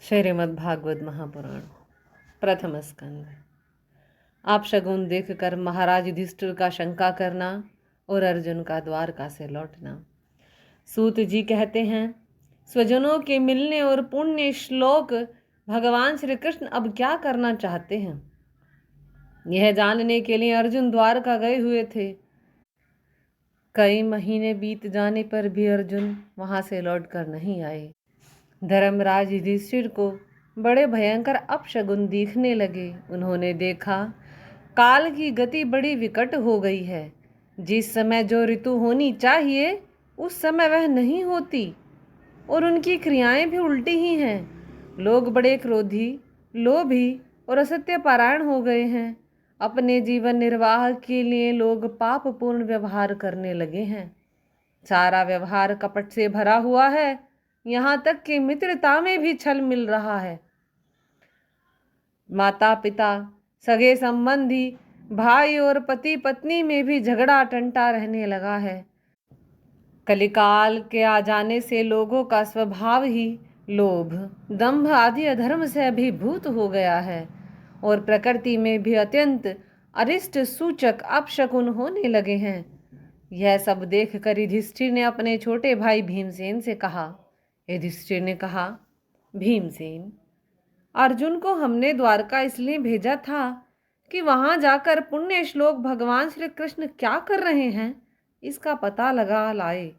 श्रीमद्भागवत महापुराण प्रथम स्कंद। आप शगुन देखकर महाराज युधिष्ठिर का शंका करना और अर्जुन का द्वारका से लौटना। सूत जी कहते हैं, स्वजनों के मिलने और पुण्य श्लोक भगवान श्री कृष्ण अब क्या करना चाहते हैं, यह जानने के लिए अर्जुन द्वारका गए हुए थे। कई महीने बीत जाने पर भी अर्जुन वहां से लौटकर नहीं आए। धर्मराज युधिष्ठिर को बड़े भयंकर अपशगुन दिखने लगे। उन्होंने देखा काल की गति बड़ी विकट हो गई है। जिस समय जो ऋतु होनी चाहिए उस समय वह नहीं होती और उनकी क्रियाएं भी उल्टी ही हैं। लोग बड़े क्रोधी, लोभी और असत्य पारायण हो गए हैं। अपने जीवन निर्वाह के लिए लोग पापपूर्ण व्यवहार करने लगे हैं। सारा व्यवहार कपट से भरा हुआ है, यहाँ तक कि मित्रता में भी छल मिल रहा है। माता पिता, सगे संबंधी, भाई और पति पत्नी में भी झगड़ा टंटा रहने लगा है। कलिकाल के आ जाने से लोगों का स्वभाव ही लोभ, दंभ आदि अधर्म से अभिभूत हो गया है और प्रकृति में भी अत्यंत अरिष्ट सूचक अपशकुन होने लगे हैं। यह सब देखकर युधिष्ठिर ने अपने छोटे भाई भीमसेन से कहा। युधिष्ठिर ने कहा, भीमसेन, अर्जुन को हमने द्वारका इसलिए भेजा था कि वहां जाकर पुण्य श्लोक भगवान श्री कृष्ण क्या कर रहे हैं इसका पता लगा लाए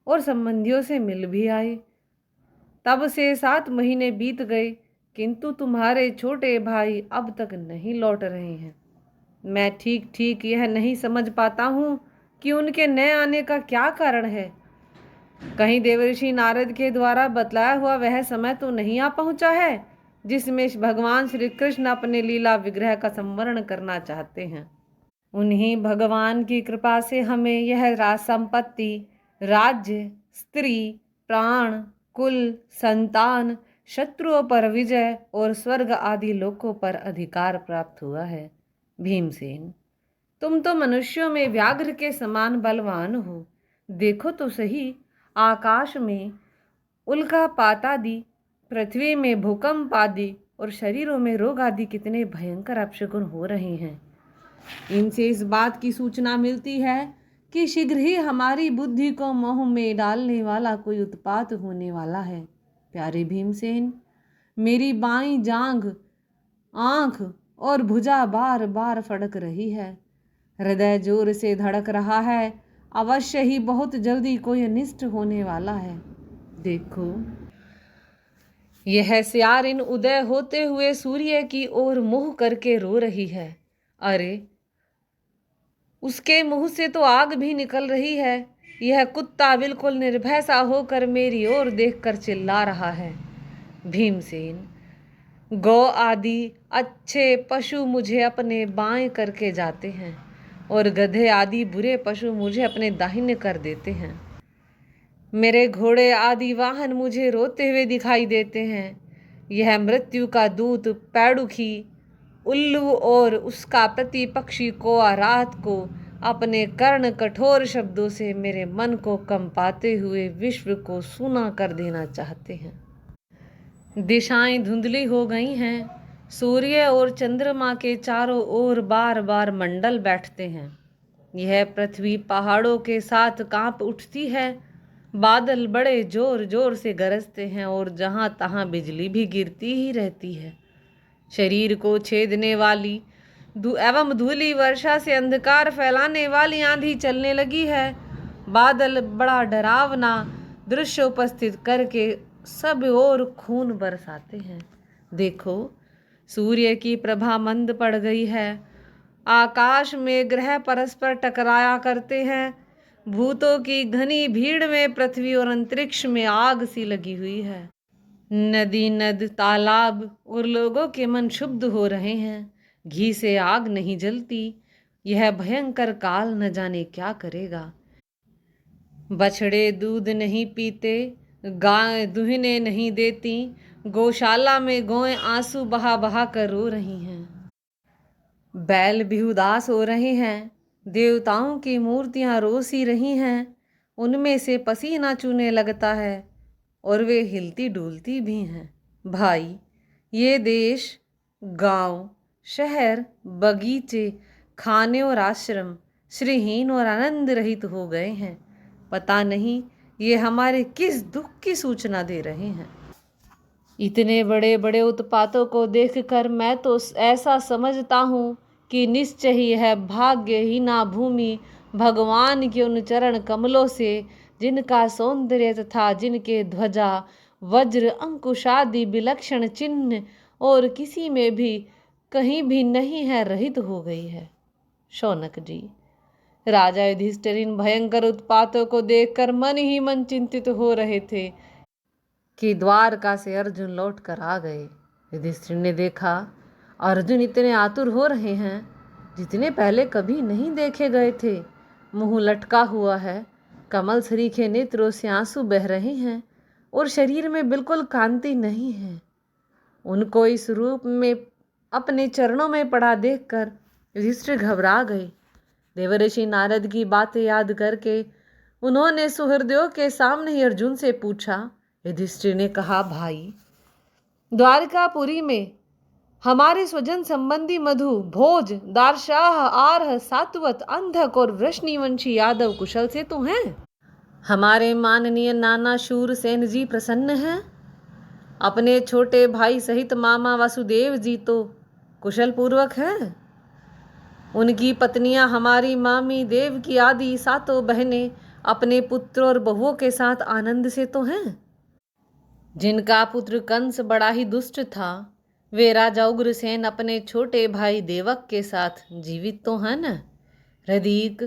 और संबंधियों से मिल भी आए। तब से 7 महीने बीत गए, किंतु तुम्हारे छोटे भाई अब तक नहीं लौट रहे हैं। मैं ठीक ठीक यह नहीं समझ पाता हूँ कि उनके न आने का क्या कारण है। कहीं देवर्षि नारद के द्वारा बतलाया हुआ वह समय तो नहीं आ पहुंचा है जिसमें भगवान श्री कृष्ण अपने लीला विग्रह का संवरण करना चाहते हैं। उन्हीं भगवान की कृपा से हमें यह संपत्ति, राज्य, स्त्री, प्राण, कुल, संतान, शत्रुओं पर विजय और स्वर्ग आदि लोकों पर अधिकार प्राप्त हुआ है। भीमसेन, तुम तो मनुष्यों में व्याघ्र के समान बलवान हो। देखो तो सही, आकाश में उल्कापात आदि, पृथ्वी में भूकंप आदि और शरीरों में रोग आदि कितने भयंकर अपशकुन हो रहे हैं। इनसे इस बात की सूचना मिलती है कि शीघ्र ही हमारी बुद्धि को मोह में डालने वाला कोई उत्पात होने वाला है। प्यारे भीमसेन, मेरी बाईं जांघ, आंख और भुजा बार बार फड़क रही है। हृदय जोर से धड़क रहा है। अवश्य ही बहुत जल्दी कोई अनिष्ट होने वाला है। देखो, यह स्यारिन उदय होते हुए सूर्य की ओर मुंह करके रो रही है। अरे, उसके मुंह से तो आग भी निकल रही है। यह कुत्ता बिल्कुल निर्भय सा होकर मेरी ओर देखकर चिल्ला रहा है। भीमसेन, गौ आदि अच्छे पशु मुझे अपने बाएं करके जाते हैं और गधे आदि बुरे पशु मुझे अपने दाहिने कर देते हैं। मेरे घोड़े आदि वाहन मुझे रोते हुए दिखाई देते हैं। यह मृत्यु का दूत पैड़ुखी, उल्लू और उसका प्रतिपक्षी कौआ रात को अपने कर्ण कठोर शब्दों से मेरे मन को कंपाते हुए विश्व को सूना कर देना चाहते हैं। दिशाएं धुंधली हो गई हैं। सूर्य और चंद्रमा के चारों ओर बार बार मंडल बैठते हैं। यह पृथ्वी पहाड़ों के साथ कांप उठती है। बादल बड़े जोर जोर से गरजते हैं और जहां तहां बिजली भी गिरती ही रहती है। शरीर को छेदने वाली एवं धूली वर्षा से अंधकार फैलाने वाली आंधी चलने लगी है। बादल बड़ा डरावना दृश्य उपस्थित करके सब ओर खून बरसाते हैं। देखो, सूर्य की प्रभा मंद पड़ गई है। आकाश में ग्रह परस्पर टकराया करते हैं। भूतों की घनी भीड़ में पृथ्वी और अंतरिक्ष में आग सी लगी हुई है। नदी, नद, तालाब और लोगों के मन क्षुब्ध हो रहे हैं। घी से आग नहीं जलती। यह भयंकर काल न जाने क्या करेगा। बछड़े दूध नहीं पीते, गाय दुहने नहीं देती, गौशाला में गौएं आंसू बहा बहा कर रो रही हैं। बैल भी उदास हो रहे हैं। देवताओं की मूर्तियां रोसी रही हैं। उनमें से पसीना चूने लगता है और वे हिलती डुलती भी हैं। भाई, ये देश, गांव, शहर, बगीचे, खाने और आश्रम श्रीहीन और आनंद रहित हो गए हैं। पता नहीं ये हमारे किस दुख की सूचना दे रहे हैं। इतने बड़े बड़े उत्पातों को देखकर मैं तो ऐसा समझता हूँ कि निश्चय ही है भाग्यहीना भूमि भगवान के उन चरण कमलों से, जिनका सौंदर्य तथा जिनके ध्वजा वज्र अंकुश आदि विलक्षण चिन्ह और किसी में भी कहीं भी नहीं है, रहित हो गई है। शौनक जी, राजा युधिष्ठिर इन भयंकर उत्पातों को देखकर मन ही मन चिंतित हो रहे थे कि द्वारका से अर्जुन लौट कर आ गए। युधिष्ठिर ने देखा अर्जुन इतने आतुर हो रहे हैं जितने पहले कभी नहीं देखे गए थे। मुंह लटका हुआ है, कमल सरीखे नेत्रों से आंसू बह रहे हैं और शरीर में बिल्कुल कांति नहीं है। उनको इस रूप में अपने चरणों में पड़ा देखकर युधिष्ठिर घबरा गए। देवर्षि नारद की बातें याद करके उन्होंने सुहृदयों के सामने ही अर्जुन से पूछा। युधिष्ठिर ने कहा, भाई, द्वारकापुरी में हमारे स्वजन संबंधी मधु, भोज, दारशाह, आर्ह, सात्वत, अंधक और वृष्णिवंशी यादव कुशल से तो हैं। हमारे माननीय नाना शूरसेन जी प्रसन्न हैं। अपने छोटे भाई सहित मामा वासुदेव जी तो कुशल पूर्वक हैं। उनकी पत्नियां हमारी मामी देव की आदि सातों बहनें अपने पुत्र और बहुओं के साथ आनंद से तो हैं। जिनका पुत्र कंस बड़ा ही दुष्ट था, वे राजा उग्रसेन अपने छोटे भाई देवक के साथ जीवित तो हैं न। रदीक,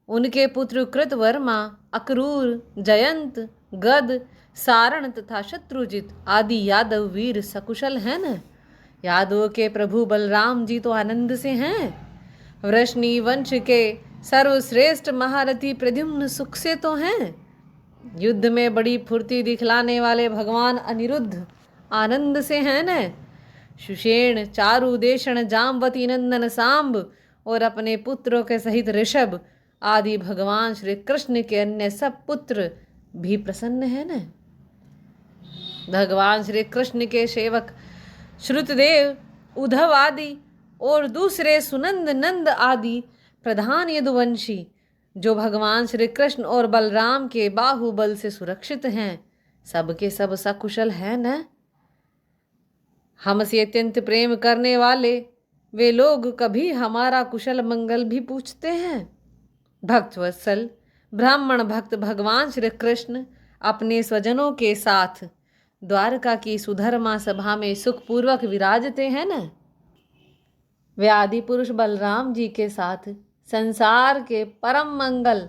उनके पुत्र कृतवर्मा, अक्रूर, जयंत, गद, सारण तथा शत्रुजित आदि यादव वीर सकुशल हैं न। यादवों के प्रभु बलराम जी तो आनंद से हैं। वृष्णि वंश के सर्वश्रेष्ठ महारथी प्रद्युम्न सुख से तो हैं। युद्ध में बड़ी फुर्ती दिखलाने वाले भगवान अनिरुद्ध आनंद से हैं न। सुषेण, चारु, देशण, जाम्बती, नंदन, सांब और अपने पुत्रों के सहित ऋषभ आदि भगवान श्री कृष्ण के अन्य सब पुत्र भी प्रसन्न हैं न। भगवान श्री कृष्ण के सेवक श्रुतदेव, उद्धव आदि और दूसरे सुनंद, नंद आदि प्रधान यदुवंशी जो भगवान श्री कृष्ण और बलराम के बाहुबल से सुरक्षित हैं, सबके सब सकुशल हैं न। हमसे अत्यंत प्रेम करने वाले वे लोग कभी हमारा कुशल मंगल भी पूछते हैं। भक्तवत्सल ब्राह्मण भक्त भगवान श्री कृष्ण अपने स्वजनों के साथ द्वारका की सुधर्मा सभा में सुखपूर्वक विराजते हैं न। वे आदि पुरुष बलराम जी के साथ संसार के परम मंगल,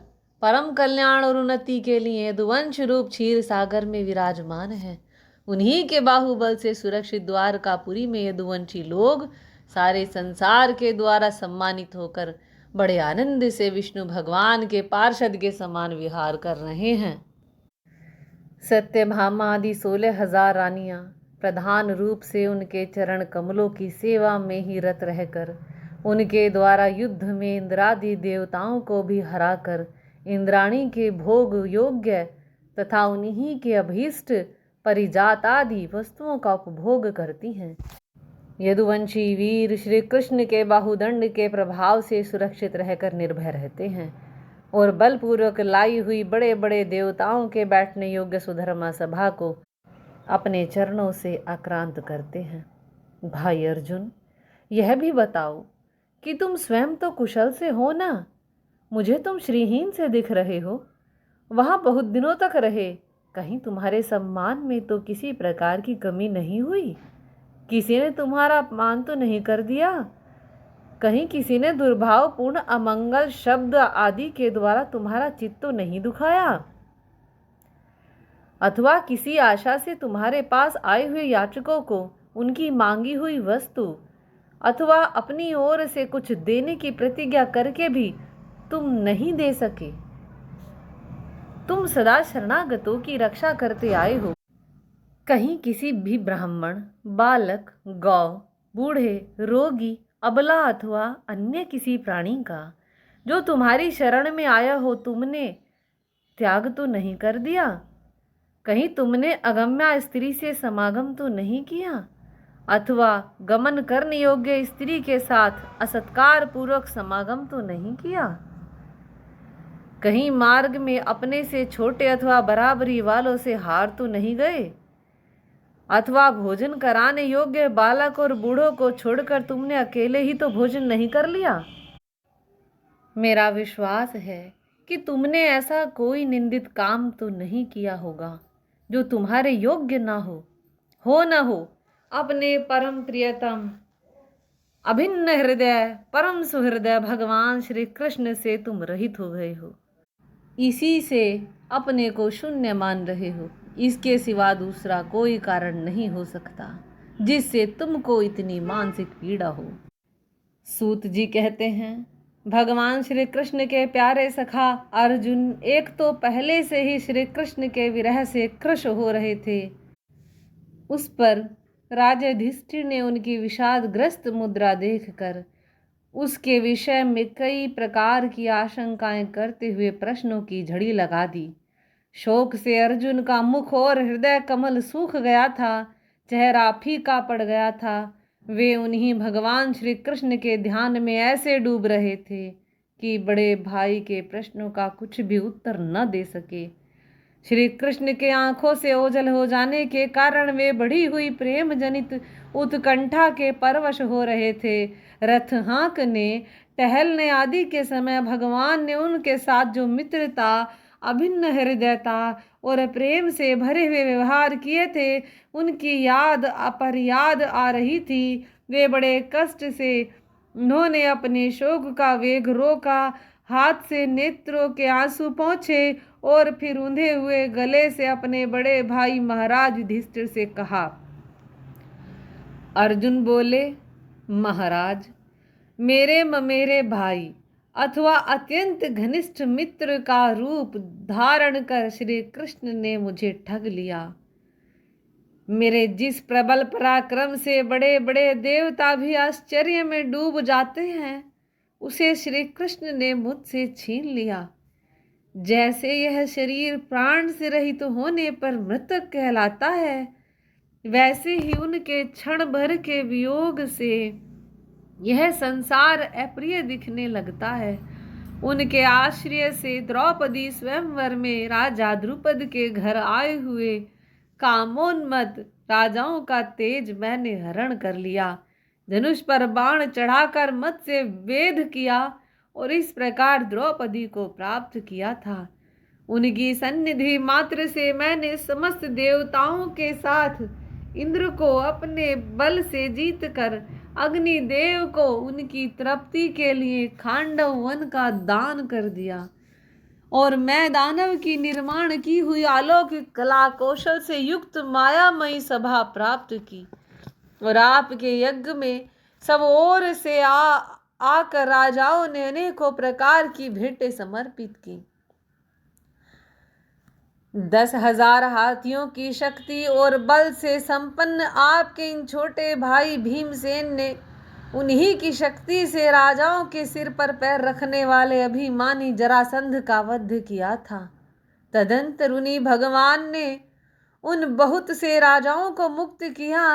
परम कल्याण और उन्नति के लिए यदुवंश रूप क्षीर सागर में विराजमान है। उन्हीं के बाहुबल से सुरक्षित द्वारकापुरी में यदुवंशी लोग सारे संसार के द्वारा सम्मानित होकर बड़े आनंद से विष्णु भगवान के पार्षद के समान विहार कर रहे हैं। सत्यभामा आदि 16,000 रानियां प्रधान रूप से उनके चरण कमलों की सेवा में ही रत रहकर उनके द्वारा युद्ध में इंद्रादि देवताओं को भी हराकर इंद्राणी के भोग योग्य तथा उन्हीं के अभीष्ट परिजात आदि वस्तुओं का उपभोग करती हैं। यदुवंशी वीर श्री कृष्ण के बाहुदंड के प्रभाव से सुरक्षित रहकर निर्भय रहते हैं और बलपूर्वक लाई हुई बड़े बड़े देवताओं के बैठने योग्य सुधर्मा सभा को अपने चरणों से आक्रांत करते हैं। भाई अर्जुन, यह भी बताओ कि तुम स्वयं तो कुशल से हो ना। मुझे तुम श्रीहीन से दिख रहे हो। वहाँ बहुत दिनों तक रहे, कहीं तुम्हारे सम्मान में तो किसी प्रकार की कमी नहीं हुई? किसी ने तुम्हारा अपमान तो नहीं कर दिया? कहीं किसी ने दुर्भावपूर्ण अमंगल शब्द आदि के द्वारा तुम्हारा चित्त तो नहीं दुखाया? अथवा किसी आशा से तुम्हारे पास आए हुए याचकों को उनकी मांगी हुई वस्तु अथवा अपनी ओर से कुछ देने की प्रतिज्ञा करके भी तुम नहीं दे सके? तुम सदा शरणागतों की रक्षा करते आए हो। कहीं किसी भी ब्राह्मण, बालक, गौ, बूढ़े, रोगी, अबला अथवा अन्य किसी प्राणी का जो तुम्हारी शरण में आया हो तुमने त्याग तो नहीं कर दिया? कहीं तुमने अगम्या स्त्री से समागम तो नहीं किया, अथवा गमन करने योग्य स्त्री के साथ असत्कार पूर्वक समागम तो नहीं किया? कहीं मार्ग में अपने से छोटे अथवा बराबरी वालों से हार तो नहीं गए, अथवा भोजन कराने योग्य बालक और बूढ़ों को छोड़कर तुमने अकेले ही तो भोजन नहीं कर लिया? मेरा विश्वास है कि तुमने ऐसा कोई निंदित काम तो नहीं किया होगा जो तुम्हारे योग्य ना हो न हो। अपने परम प्रियतम अभिन्न हृदय परम सुहृदय भगवान श्री कृष्ण से तुम रहित हो गए हो। इसी से अपने को शून्य मान रहे हो। इसके सिवा दूसरा कोई कारण नहीं हो सकता जिससे तुमको इतनी मानसिक पीड़ा हो। सूत जी कहते हैं, भगवान श्री कृष्ण के प्यारे सखा अर्जुन एक तो पहले से ही श्री कृष्ण के विरह से कृश हो रहे थे। उस पर राजा युधिष्ठिर ने उनकी विषादग्रस्त मुद्रा देखकर उसके विषय में कई प्रकार की आशंकाएं करते हुए प्रश्नों की झड़ी लगा दी। शोक से अर्जुन का मुख और हृदय कमल सूख गया था, चेहरा फीका पड़ गया था। वे उन्हीं भगवान श्री कृष्ण के ध्यान में ऐसे डूब रहे थे कि बड़े भाई के प्रश्नों का कुछ भी उत्तर न दे सके। श्री कृष्ण के आंखों से ओझल हो जाने के कारण वे बढ़ी हुई प्रेम जनित उत्कंठा के परवश हो रहे थे। रथ हाँकने, टहलने आदि के समय भगवान ने उनके साथ जो मित्रता, अभिन्न हृदयता और प्रेम से भरे हुए व्यवहार किए थे, उनकी याद अपरियाद आ रही थी। वे बड़े कष्ट से उन्होंने अपने शोक का वेग रोका, हाथ से नेत्रों के आंसू पोंछे और फिर उंधे हुए गले से अपने बड़े भाई महाराज युधिष्ठिर से कहा। अर्जुन बोले, महाराज, मेरे ममेरे भाई अथवा अत्यंत घनिष्ठ मित्र का रूप धारण कर श्री कृष्ण ने मुझे ठग लिया। मेरे जिस प्रबल पराक्रम से बड़े बड़े देवता भी आश्चर्य में डूब जाते हैं, उसे श्री कृष्ण ने मुझसे छीन लिया। जैसे यह शरीर प्राण से रहित होने पर मृतक कहलाता है, वैसे ही उनके क्षण भर के वियोग से यह संसार अप्रिय दिखने लगता है। उनके आश्रय से द्रौपदी स्वयंवर में राजा द्रुपद के घर आए हुए कामोन्मत्त राजाओं का तेज मैंने हरण कर लिया, धनुष पर बाण चढ़ाकर मत से वेध किया और इस प्रकार द्रौपदी को प्राप्त किया था। उनकी सन्निधि मात्र से मैंने समस्त देवताओं के साथ इंद्र को अपने बल से जीतकर अग्निदेव को उनकी तृप्ति के लिए खांडव वन का दान कर दिया और मैं दानव की निर्माण की हुई अलौकिक कला कौशल से युक्त मायामयी सभा प्राप्त की और आपके यज्ञ में सब ओर से आकर राजाओं ने अनेकों प्रकार की भेंटें समर्पित की। 10,000 हाथियों की शक्ति और बल से संपन्न आपके इन छोटे भाई भीमसेन ने उन्हीं की शक्ति से राजाओं के सिर पर पैर रखने वाले अभिमानी जरासंध का वध किया था। तदंतर उन्हीं भगवान ने उन बहुत से राजाओं को मुक्त किया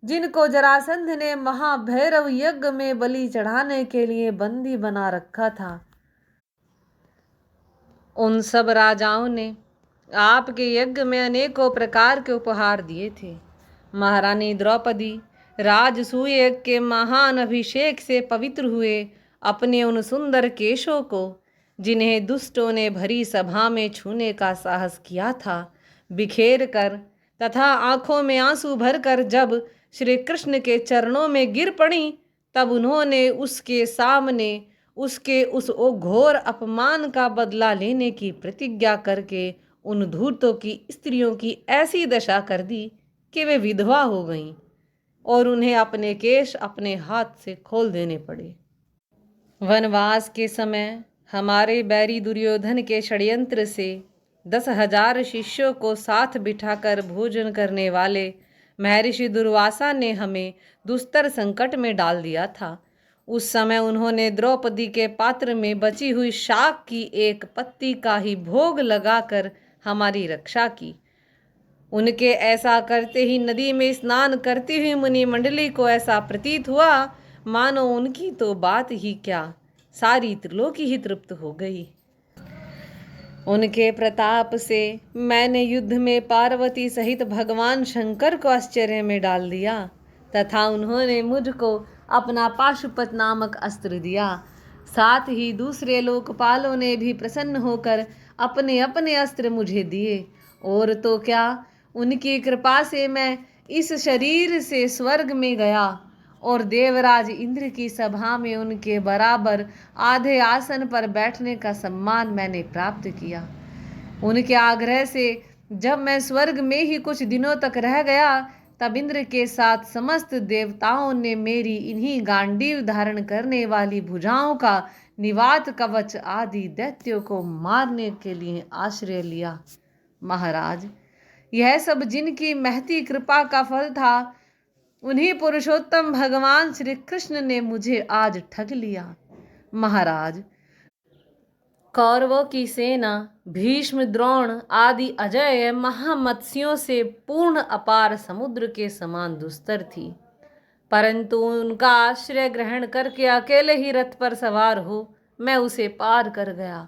जिनको जरासंध ने महाभैरव यज्ञ में बलि चढ़ाने के लिए बंदी बना रखा था। उन सब राजाओं ने आपके यज्ञ में अनेकों प्रकार के उपहार दिए थे। महारानी द्रौपदी राजसूय यज्ञ के महान अभिषेक से पवित्र हुए अपने उन सुंदर केशों को, जिन्हें दुष्टों ने भरी सभा में छूने का साहस किया था, बिखेर कर तथा आंखों में आंसू भरकर जब श्री कृष्ण के चरणों में गिर पड़ी, तब उन्होंने उसके सामने उसके उस घोर अपमान का बदला लेने की प्रतिज्ञा करके उन धूर्तों की स्त्रियों की ऐसी दशा कर दी कि वे विधवा हो गईं और उन्हें अपने केश अपने हाथ से खोल देने पड़े। वनवास के समय हमारे बैरी दुर्योधन के षड्यंत्र से 10,000 शिष्यों को साथ बिठाकर भोजन करने वाले महर्षि दुर्वासा ने हमें दुस्तर संकट में डाल दिया था। उस समय उन्होंने द्रौपदी के पात्र में बची हुई शाक की एक पत्ती का ही भोग लगाकर हमारी रक्षा की। उनके ऐसा करते ही नदी में स्नान करती हुई मुनि मंडली को ऐसा प्रतीत हुआ मानो उनकी तो बात ही क्या, सारी त्रिलोकी ही तृप्त हो गई। उनके प्रताप से मैंने युद्ध में पार्वती सहित भगवान शंकर को आश्चर्य में डाल दिया तथा उन्होंने मुझको अपना पाशुपत नामक अस्त्र दिया। साथ ही दूसरे लोकपालों ने भी प्रसन्न होकर अपने अपने अस्त्र मुझे दिए। और तो क्या, उनकी कृपा से मैं इस शरीर से स्वर्ग में गया और देवराज इंद्र की सभा में उनके बराबर आधे आसन पर बैठने का सम्मान मैंने प्राप्त किया। उनके आग्रह से जब मैं स्वर्ग में ही कुछ दिनों तक रह गया तब इंद्र के साथ समस्त देवताओं ने मेरी इन्हीं गांडीव धारण करने वाली भुजाओं का निवात कवच आदि दैत्यों को मारने के लिए आश्रय लिया। महाराज, यह सब जिनकी महती कृपा का फल था, उन्हीं पुरुषोत्तम भगवान श्री कृष्ण ने मुझे आज ठग लिया। महाराज, कौरवों की सेना भीष्म, द्रोण आदि अजय महामत्स्यों से पूर्ण अपार समुद्र के समान दुस्तर थी, परंतु उनका आश्रय ग्रहण करके अकेले ही रथ पर सवार हो मैं उसे पार कर गया।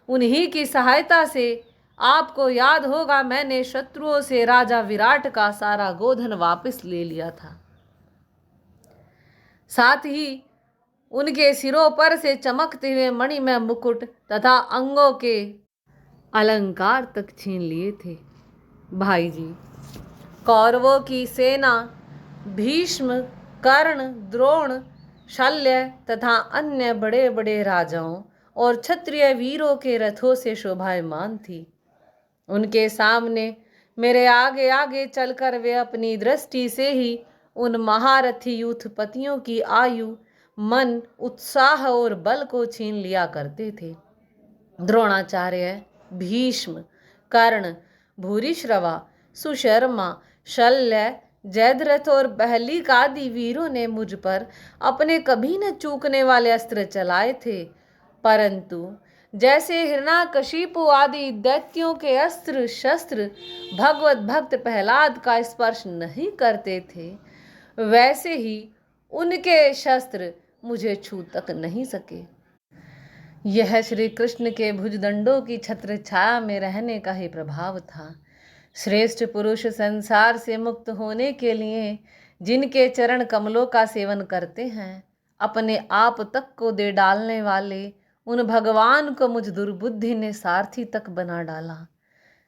उन्हीं की सहायता से, आपको याद होगा, मैंने शत्रुओं से राजा विराट का सारा गोधन वापस ले लिया था। साथ ही उनके सिरों पर से चमकते हुए मणिमय मुकुट तथा अंगों के अलंकार तक छीन लिए थे। भाई जी, कौरवों की सेना भीष्म, कर्ण, द्रोण, शल्य तथा अन्य बड़े बड़े राजाओं और क्षत्रिय वीरों के रथों से शोभायमान थी। उनके सामने मेरे आगे आगे चलकर वे अपनी दृष्टि से ही उन महारथी यूथपतियों की आयु, मन, उत्साह और बल को छीन लिया करते थे। द्रोणाचार्य, भीष्म, कर्ण, भूरिश्रवा, सुशर्मा, शल्य, जयद्रथ और बहलीक आदि वीरों ने मुझ पर अपने कभी न चूकने वाले अस्त्र चलाए थे, परंतु जैसे हिरण्याकशिपु आदि दैत्यों के अस्त्र शस्त्र भगवत भक्त प्रहलाद का स्पर्श नहीं करते थे, वैसे ही उनके शस्त्र मुझे छू तक नहीं सके। यह श्री कृष्ण के भुजदंडों की छत्र छाया में रहने का ही प्रभाव था। श्रेष्ठ पुरुष संसार से मुक्त होने के लिए जिनके चरण कमलों का सेवन करते हैं, अपने आप तक को दे डालने वाले उन भगवान को मुझ दुर्बुद्धि ने सारथी तक बना डाला।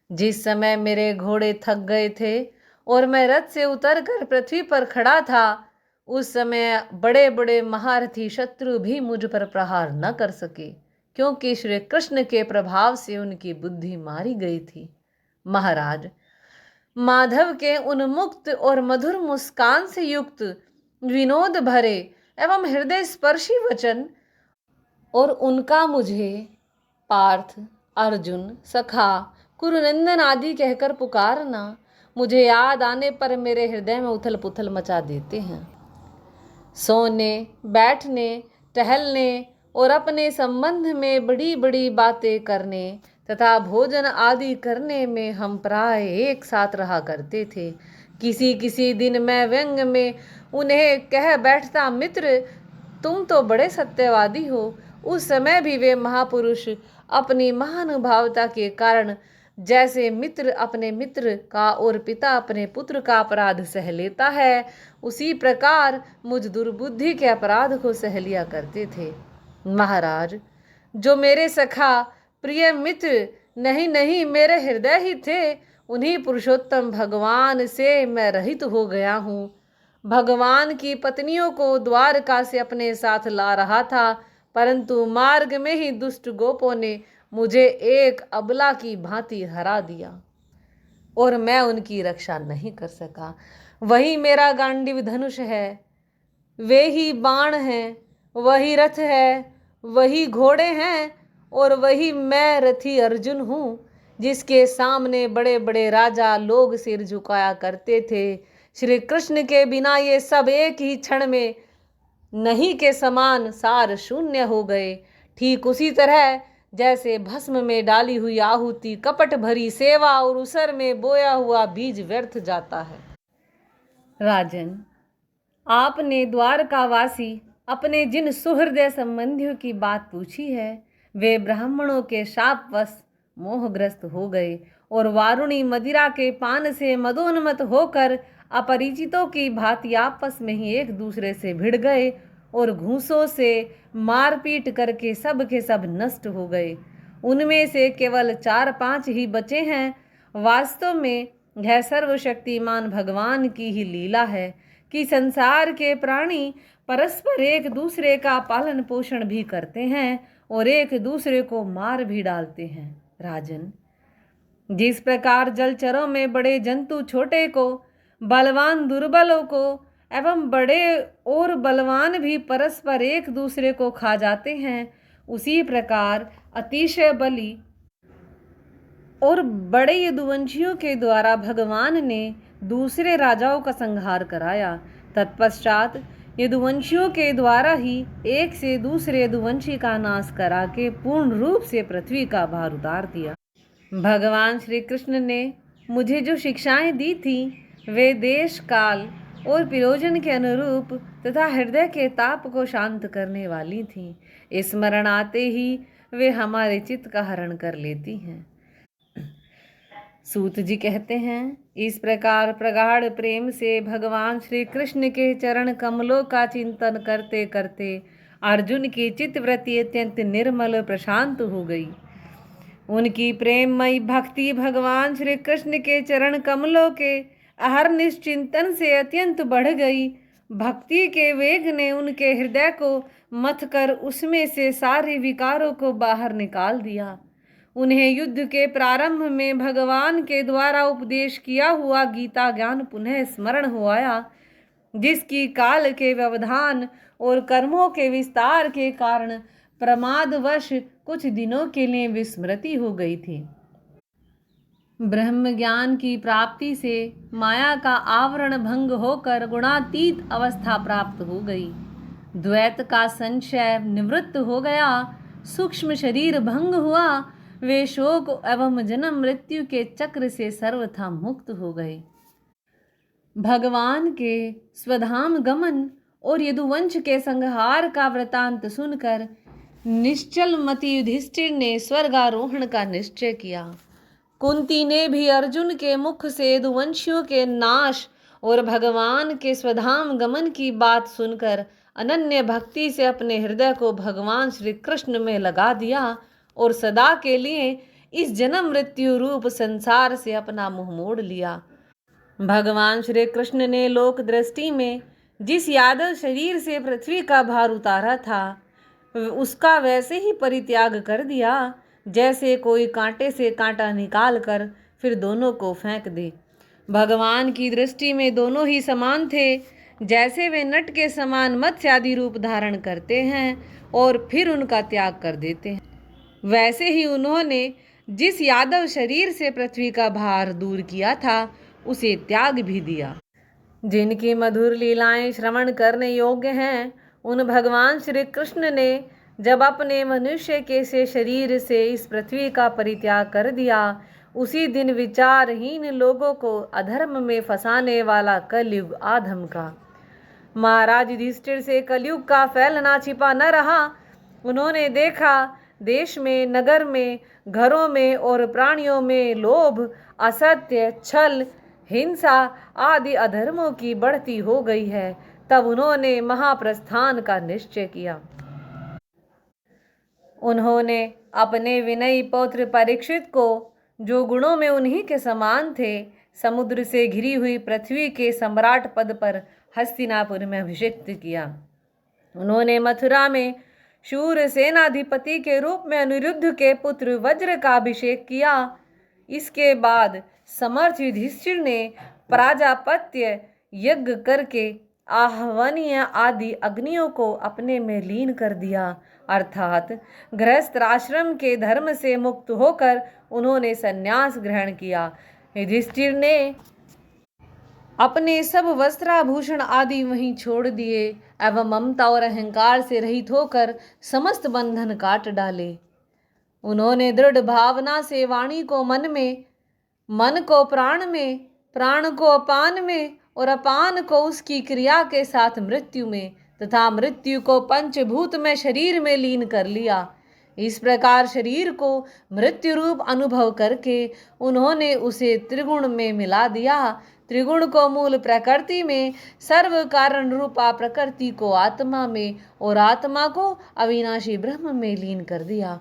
जिस समय मेरे घोड़े थक गए थे और मैं रथ से उतरकर पृथ्वी पर खड़ा था, उस समय बड़े बड़े महारथी शत्रु भी मुझ पर प्रहार न कर सके, क्योंकि श्री कृष्ण के प्रभाव से उनकी बुद्धि मारी गई थी। महाराज, माधव के उन्मुक्त और मधुर मुस्कान से युक्त विनोद भरे एवं हृदय स्पर्शी वचन और उनका मुझे पार्थ, अर्जुन, सखा, कुरुनंदन आदि कहकर पुकारना मुझे याद आने पर मेरे हृदय में उथल पुथल मचा देते हैं। सोने, बैठने, टहलने और अपने संबंध में बड़ी बड़ी बातें करने तथा भोजन आदि करने में हम प्राय एक साथ रहा करते थे। किसी किसी दिन मैं व्यंग में उन्हें कह बैठता, मित्र तुम तो बड़े सत्यवादी हो। उस समय भी वे महापुरुष अपनी महानुभावता के कारण जैसे मित्र अपने मित्र का और पिता अपने पुत्र का अपराध सह लेता है, उसी प्रकार मुझ दुर्बुद्धि के अपराध को सह लिया करते थे। महाराज, जो मेरे सखा प्रिय मित्र नहीं नहीं मेरे हृदय ही थे, उन्हीं पुरुषोत्तम भगवान से मैं रहित हो गया हूँ। भगवान की पत्नियों को द्वारका से अपने साथ ला रहा था, परंतु मार्ग में ही दुष्ट गोपों ने मुझे एक अबला की भांति हरा दिया और मैं उनकी रक्षा नहीं कर सका। वही मेरा गांडीव धनुष है, वे ही बाण हैं, वही रथ है, वही घोड़े हैं और वही मैं रथी अर्जुन हूँ, जिसके सामने बड़े बड़े राजा लोग सिर झुकाया करते थे। श्री कृष्ण के बिना ये सब एक ही क्षण में नहीं के समान सार शून्य हो गए। ठीक उसी तरह जैसे भस्म में डाली हुई आहुति, कपट भरी सेवा और उसर में बोया हुआ बीज व्यर्थ जाता है। राजन, आपने द्वारकावासी अपने जिन सुहृदय संबंधियों की बात पूछी है, वे ब्राह्मणों के शापवश मोहग्रस्त हो गए और वारुणी मदिरा के पान से मदोन्मत होकर अपरिचितों की भांति आपस में ही एक दूसरे से भिड़ गए और घूंसों से मारपीट करके सब के सब नष्ट हो गए। उनमें से केवल 4-5 ही बचे हैं। वास्तव में यह सर्वशक्तिमान भगवान की ही लीला है कि संसार के प्राणी परस्पर एक दूसरे का पालन पोषण भी करते हैं और एक दूसरे को मार भी डालते हैं। राजन, जिस प्रकार जलचरों में बड़े जंतु छोटे को, बलवान दुर्बलों को एवं बड़े और बलवान भी परस्पर एक दूसरे को खा जाते हैं, उसी प्रकार अतिशय बली और बड़े यदुवंशियों के द्वारा भगवान ने दूसरे राजाओं का संहार कराया। तत्पश्चात यदुवंशियों के द्वारा ही एक से दूसरे यदुवंशी का नाश करा के पूर्ण रूप से पृथ्वी का भार उतार दिया। भगवान श्री कृष्ण ने मुझे जो शिक्षाएं दी थी, वे देश काल और प्रयोजन के अनुरूप तथा हृदय के ताप को शांत करने वाली थीं। स्मरण आते ही वे हमारे चित्त का हरण कर लेती हैं। सूत जी कहते हैं, इस प्रकार प्रगाढ़ प्रेम से भगवान श्री कृष्ण के चरण कमलों का चिंतन करते करते अर्जुन की चित्तवृत्ति अत्यंत निर्मल प्रशांत हो गई। उनकी प्रेममयी भक्ति भगवान श्री कृष्ण के चरण कमलों के हर निश्चिंतन से अत्यंत बढ़ गई। भक्ति के वेग ने उनके हृदय को मथ कर उसमें से सारे विकारों को बाहर निकाल दिया। उन्हें युद्ध के प्रारंभ में भगवान के द्वारा उपदेश किया हुआ गीता ज्ञान पुनः स्मरण हो आया, जिसकी काल के व्यवधान और कर्मों के विस्तार के कारण प्रमादवश कुछ दिनों के लिए विस्मृति हो गई थी। ब्रह्म ज्ञान की प्राप्ति से माया का आवरण भंग होकर गुणातीत अवस्था प्राप्त हो गई। द्वैत का संशय निवृत्त हो गया। सूक्ष्म शरीर भंग हुआ। वे शोक एवं जन्म मृत्यु के चक्र से सर्वथा मुक्त हो गए। भगवान के स्वधाम गमन और यदुवंश के संहार का वृतांत सुनकर निश्चल मति युधिष्ठिर ने स्वर्गारोहण का निश्चय किया। कुंती ने भी अर्जुन के मुख से यदुवंशियों के नाश और भगवान के स्वधाम गमन की बात सुनकर अनन्य भक्ति से अपने हृदय को भगवान श्री कृष्ण में लगा दिया और सदा के लिए इस जन्म मृत्यु रूप संसार से अपना मुंह मोड़ लिया। भगवान श्री कृष्ण ने लोक दृष्टि में जिस यादव शरीर से पृथ्वी का भार उतारा था, उसका वैसे ही परित्याग कर दिया जैसे कोई कांटे से कांटा निकाल कर फिर दोनों को फेंक दे। भगवान की दृष्टि में दोनों ही समान थे। जैसे वे नट के समान मत्स्य आदि रूप धारण करते हैं और फिर उनका त्याग कर देते हैं, वैसे ही उन्होंने जिस यादव शरीर से पृथ्वी का भार दूर किया था उसे त्याग भी दिया। जिनकी मधुर लीलाएं श्रवण करने योग्य हैं, उन भगवान श्री कृष्ण ने जब अपने मनुष्य के से शरीर से इस पृथ्वी का परित्याग कर दिया, उसी दिन विचारहीन लोगों को अधर्म में फंसाने वाला कलयुग आधम का महाराज युधिष्ठिर से कलयुग का फैलना छिपा न रहा। उन्होंने देखा देश में, नगर में, घरों में और प्राणियों में लोभ, असत्य, छल, हिंसा आदि अधर्मों की बढ़ती हो गई है। तब उन्होंने महाप्रस्थान का निश्चय किया। उन्होंने अपने विनयी पौत्र परीक्षित को, जो गुणों में उन्हीं के समान थे, समुद्र से घिरी हुई पृथ्वी के सम्राट पद पर हस्तिनापुर में अभिषिक्त किया। उन्होंने मथुरा में शूर सेनाधिपति के रूप में अनिरुद्ध के पुत्र वज्र का अभिषेक किया। इसके बाद समर्थ युधिष्ठिर ने प्राजापत्य यज्ञ करके आह्वनीय आदि अग्नियों को अपने में लीन कर दिया, अर्थात गृहस्थ आश्रम के धर्म से मुक्त होकर उन्होंने संन्यास ग्रहण किया। युधिष्ठिर ने अपने सब वस्त्राभूषण आदि वहीं छोड़ दिए एवं ममता और अहंकार से रहित होकर समस्त बंधन काट डाले। उन्होंने दृढ़ भावना से वाणी को मन में, मन को प्राण में, प्राण को अपान में और अपान को उसकी क्रिया के साथ मृत्यु में तथा मृत्यु को पंचभूत में शरीर में लीन कर लिया। इस प्रकार शरीर को मृत्यु रूप अनुभव करके उन्होंने उसे त्रिगुण में मिला दिया। त्रिगुण को मूल प्रकृति में, सर्व कारण रूपा प्रकृति को आत्मा में और आत्मा को अविनाशी ब्रह्म में लीन कर दिया।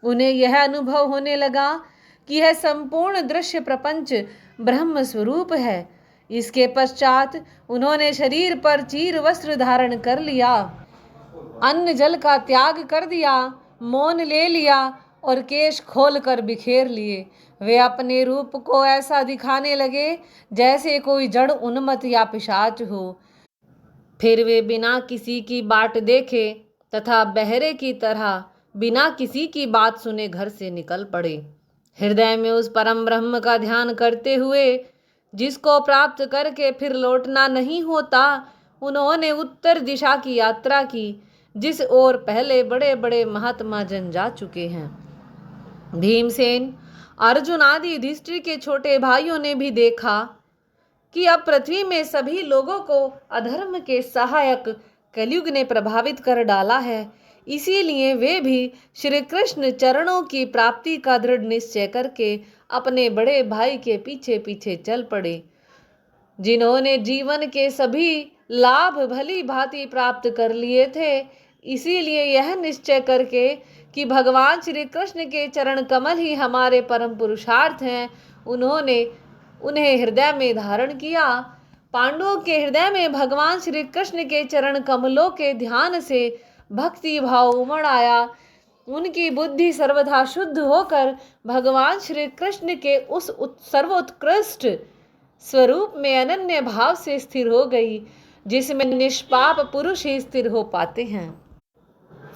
उन्हें यह अनुभव होने लगा कि यह संपूर्ण दृश्य प्रपंच ब्रह्म स्वरूप है। इसके पश्चात उन्होंने शरीर पर चीर वस्त्र धारण कर लिया, अन्न जल का त्याग कर दिया, मौन ले लिया और केश खोलकर बिखेर लिए। वे अपने रूप को ऐसा दिखाने लगे जैसे कोई जड़ उन्मत्त या पिशाच हो। फिर वे बिना किसी की बाट देखे तथा बहरे की तरह बिना किसी की बात सुने घर से निकल पड़े। हृदय में उस परम ब्रह्म का ध्यान करते हुए, जिसको प्राप्त करके फिर लौटना नहीं होता, उन्होंने उत्तर दिशा की यात्रा की, जिस ओर पहले बड़े बड़े महात्मा जन जा चुके हैं। भीमसेन, अर्जुन आदि युधिष्ठिर के छोटे भाइयों ने भी देखा कि अब पृथ्वी में सभी लोगों को अधर्म के सहायक कलयुग ने प्रभावित कर डाला है। इसीलिए वे भी श्री कृष्ण चरणों की प्राप्ति का दृढ़ निश्चय करके अपने बड़े भाई के पीछे पीछे चल पड़े, जिन्होंने जीवन के सभी लाभ भली भांति प्राप्त कर लिए थे। इसीलिए यह निश्चय करके कि भगवान श्री कृष्ण के चरण कमल ही हमारे परम पुरुषार्थ हैं, उन्होंने उन्हें हृदय में धारण किया। पांडवों के हृदय में भगवान श्री कृष्ण के चरण कमलों के ध्यान से भक्ति भाव उमड़ आया। उनकी बुद्धि सर्वथा शुद्ध होकर भगवान श्री कृष्ण के उस सर्वोत्कृष्ट स्वरूप में अनन्य भाव से स्थिर हो गई, जिसमें निष्पाप पुरुष ही स्थिर हो पाते हैं।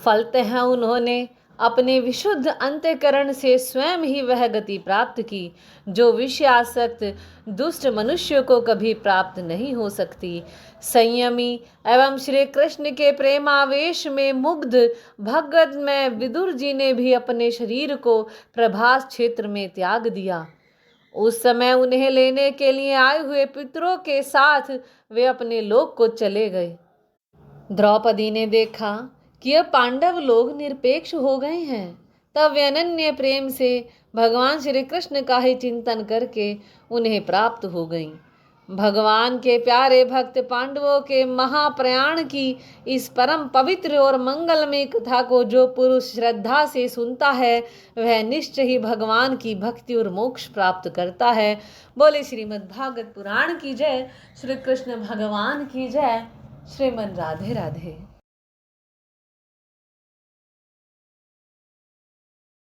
फलतः उन्होंने अपने विशुद्ध अंतःकरण से स्वयं ही वह गति प्राप्त की जो विषयासक्त दुष्ट मनुष्यों को कभी प्राप्त नहीं हो सकती। संयमी एवं श्री कृष्ण के प्रेमावेश में मुग्ध भगत में विदुर जी ने भी अपने शरीर को प्रभास क्षेत्र में त्याग दिया। उस समय उन्हें लेने के लिए आए हुए पितरों के साथ वे अपने लोक को चले गए। द्रौपदी ने देखा कि अब पांडव लोग निरपेक्ष हो गए हैं, तब वे अनन्य प्रेम से भगवान श्री कृष्ण का ही चिंतन करके उन्हें प्राप्त हो गईं। भगवान के प्यारे भक्त पांडवों के महाप्रयाण की इस परम पवित्र और मंगलमय कथा को जो पुरुष श्रद्धा से सुनता है, वह निश्चय ही भगवान की भक्ति और मोक्ष प्राप्त करता है। बोले श्रीमद् भागवत पुराण की जय। श्री कृष्ण भगवान की जय। श्रीमन राधे राधे।